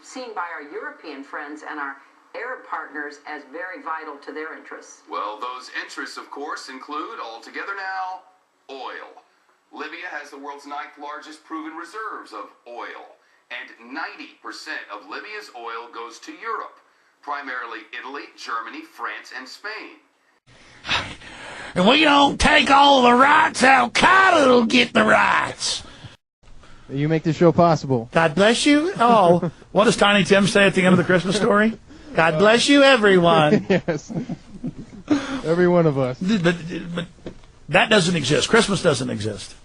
seen by our European friends and our Arab partners as very vital to their interests. Well, those interests, of course, include, altogether now, oil. Libya has the world's 9th largest proven reserves of oil, and 90% of Libya's oil goes to Europe, primarily Italy, Germany, France, and Spain. If we don't take all the rights, Al Qaeda will get the rights. You make this show possible. God bless you. Oh, what does Tiny Tim say at the end of the Christmas story? God bless you, everyone. Yes. Every one of us. But that doesn't exist. Christmas doesn't exist.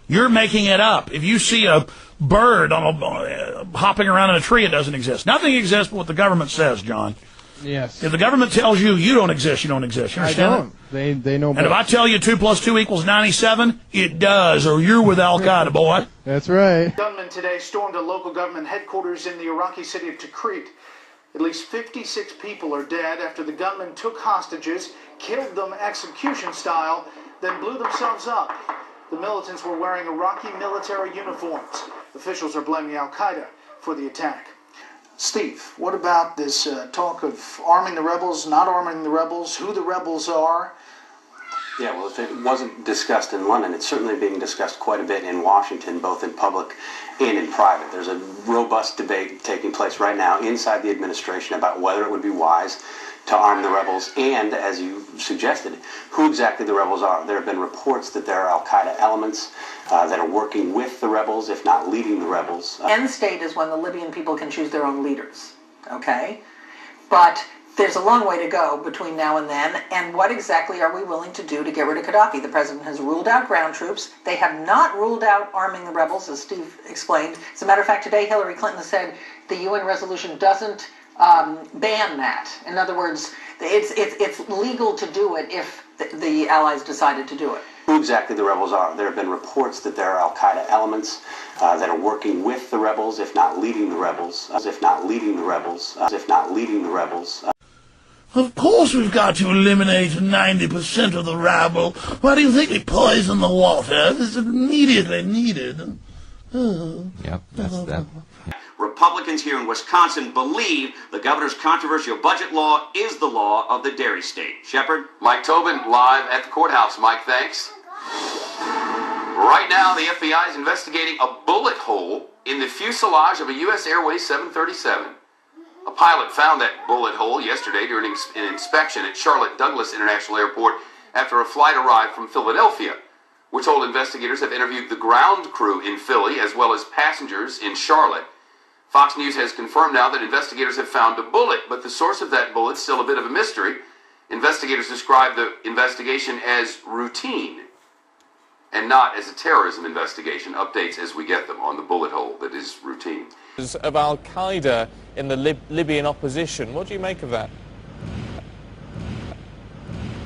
You're making it up. If you see a bird hopping around in a tree, it doesn't exist. Nothing exists but what the government says, John. Yes. If the government tells you you don't exist, you don't exist. You understand? I don't. They know better. And if I tell you 2 + 2 = 97, it does, or you're with Al Qaeda, boy. That's right. Gunmen today stormed a local government headquarters in the Iraqi city of Tikrit. At least 56 people are dead after the gunmen took hostages, killed them execution style, then blew themselves up. The militants were wearing Iraqi military uniforms. Officials are blaming Al Qaeda for the attack. Steve, what about this talk of arming the rebels, not arming the rebels, who the rebels are? Yeah, well, if it wasn't discussed in London, it's certainly being discussed quite a bit in Washington, both in public and in private. There's a robust debate taking place right now inside the administration about whether it would be wise to arm the rebels and, as you suggested, who exactly the rebels are. There have been reports that there are Al Qaeda elements that are working with the rebels, if not leading the rebels. End state is when the Libyan people can choose their own leaders, okay? But there's a long way to go between now and then, and what exactly are we willing to do to get rid of Gaddafi? The president has ruled out ground troops. They have not ruled out arming the rebels, as Steve explained. As a matter of fact, today Hillary Clinton said the UN resolution doesn't ban that. In other words, it's legal to do it if the allies decided to do it. Who exactly the rebels are. There have been reports that there are Al Qaeda elements that are working with the rebels, if not leading the rebels, if not leading the rebels, if not leading the rebels. Of course we've got to eliminate 90% of the rabble. Why do you think we poison the water? This is immediately needed. Yep, that's that. Republicans here in Wisconsin believe the governor's controversial budget law is the law of the dairy state. Shepard? Mike Tobin, live at the courthouse. Mike, thanks. Right now, the FBI is investigating a bullet hole in the fuselage of a U.S. Airways 737. A pilot found that bullet hole yesterday during an inspection at Charlotte Douglas International Airport after a flight arrived from Philadelphia. We're told investigators have interviewed the ground crew in Philly as well as passengers in Charlotte. Fox News has confirmed now that investigators have found a bullet, but the source of that bullet is still a bit of a mystery. Investigators describe the investigation as routine and not as a terrorism investigation. Updates as we get them on the bullet hole that is routine. Of Al Qaeda in the Libyan opposition. What do you make of that?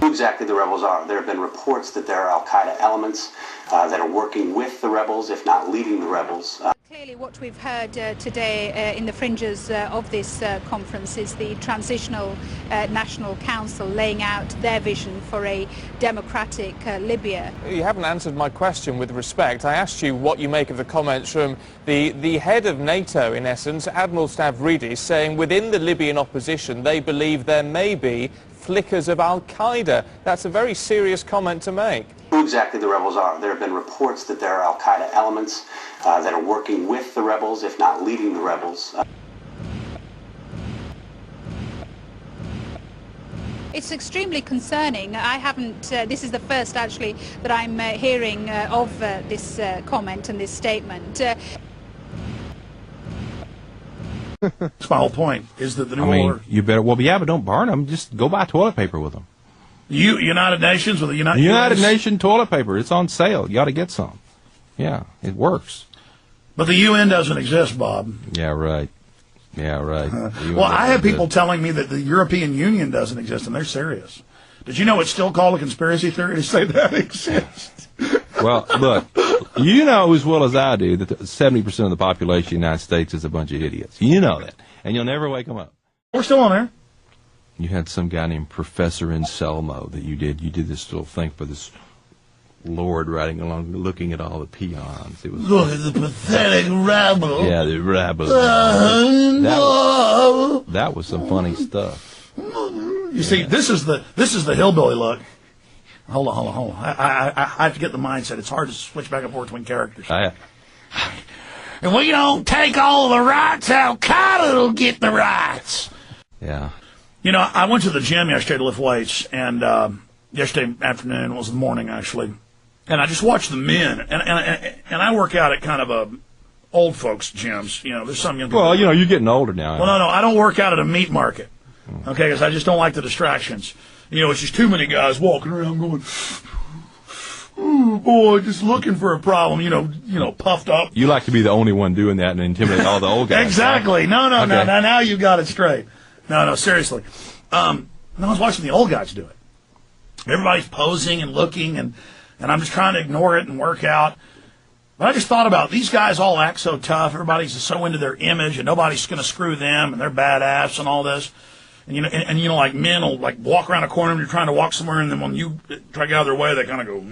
Who exactly the rebels are. There have been reports that there are Al Qaeda elements that are working with the rebels, if not leading the rebels. Clearly what we've heard today in the fringes of this conference is the Transitional National Council laying out their vision for a democratic Libya. You haven't answered my question with respect. I asked you what you make of the comments from the head of NATO, in essence, Admiral Stavridis, saying within the Libyan opposition they believe there may be flickers of Al Qaeda. That's a very serious comment to make. Who exactly the rebels are. There have been reports that there are Al Qaeda elements that are working with the rebels, if not leading the rebels. It's extremely concerning. I haven't, this is the first actually that I'm hearing of this comment and this statement. That's my whole point, is that the new order... you better, well, yeah, but don't burn them. Just go buy toilet paper with them. United Nations with the United Nations toilet paper. It's on sale. You ought to get some. Yeah, it works. But the UN doesn't exist, Bob. Yeah, right. Yeah, right. Well, I have people telling me that the European Union doesn't exist, and they're serious. Did you know it's still called a conspiracy theory to say that exists? Well, look, you know as well as I do that 70% of the population of the United States is a bunch of idiots. You know that. And you'll never wake them up. We're still on there. You had some guy named Professor Anselmo that you did this little thing for this Lord riding along, looking at all the peons. It was look at the pathetic rabble. Yeah, the rabble. No, That was some funny stuff. You see, this is the hillbilly look. Hold on. I have to get the mindset. It's hard to switch back and forth between characters. And we don't take all the rights. Al Qaeda will get the rights. Yeah. You know, I went to the gym yesterday to lift weights, and yesterday afternoon, it was the morning actually, and I just watched the men, and I work out at kind of a old folks gyms. You know, there's some young people. Well, you know, you're getting older now. Well, no, I don't work out at a meat market, okay, because I just don't like the distractions. You know, it's just too many guys walking around going, oh boy, just looking for a problem, you know, puffed up. You like to be the only one doing that and intimidate all the old guys. Exactly. Right? No, now you got it straight. No, seriously. I was watching the old guys do it. Everybody's posing and looking, and I'm just trying to ignore it and work out. But I just thought about these guys all act so tough. Everybody's so into their image, and nobody's going to screw them, and they're badass and all this. And you know, like men will like walk around a corner and you're trying to walk somewhere, and then when you try to get out of their way, they kind of go.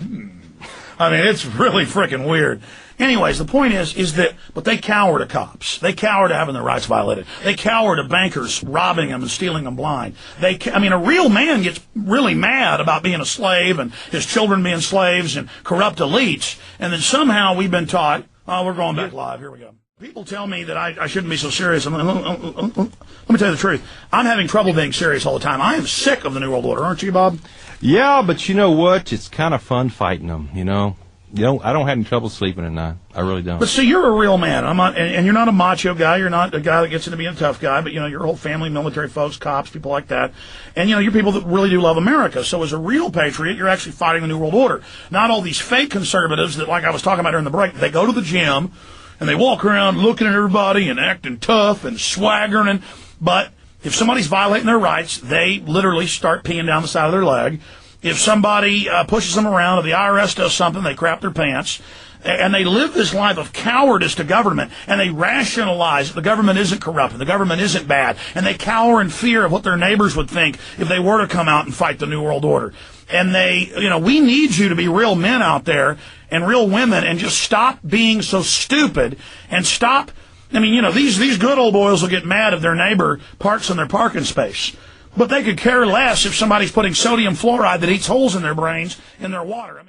I mean, it's really freaking weird. Anyways, the point is that, but they cower to cops. They cower to having their rights violated. They cower to bankers robbing them and stealing them blind. A real man gets really mad about being a slave and his children being slaves and corrupt elites. And then somehow we've been taught, oh, we're going back live. Here we go. People tell me that I shouldn't be so serious. Let me tell you the truth. I'm having trouble being serious all the time. I am sick of the New World Order, aren't you, Bob? Yeah, but you know what? It's kind of fun fighting them, you know. I don't have any trouble sleeping at night. I really don't. But see, you're a real man. And you're not a macho guy. You're not a guy that gets into being a tough guy. But, you know, your whole family, military folks, cops, people like that. And, you know, you're people that really do love America. So as a real patriot, you're actually fighting the New World Order. Not all these fake conservatives that, like I was talking about during the break, they go to the gym and they walk around looking at everybody and acting tough and swaggering. But if somebody's violating their rights, they literally start peeing down the side of their leg. If somebody pushes them around, if the IRS does something, they crap their pants. And they live this life of cowardice to government, and they rationalize that the government isn't corrupt, and the government isn't bad, and they cower in fear of what their neighbors would think if they were to come out and fight the New World Order. And we need you to be real men out there and real women, and just stop being so stupid, and stop. These good old boys will get mad if their neighbor parks in their parking space. But they could care less if somebody's putting sodium fluoride that eats holes in their brains in their water.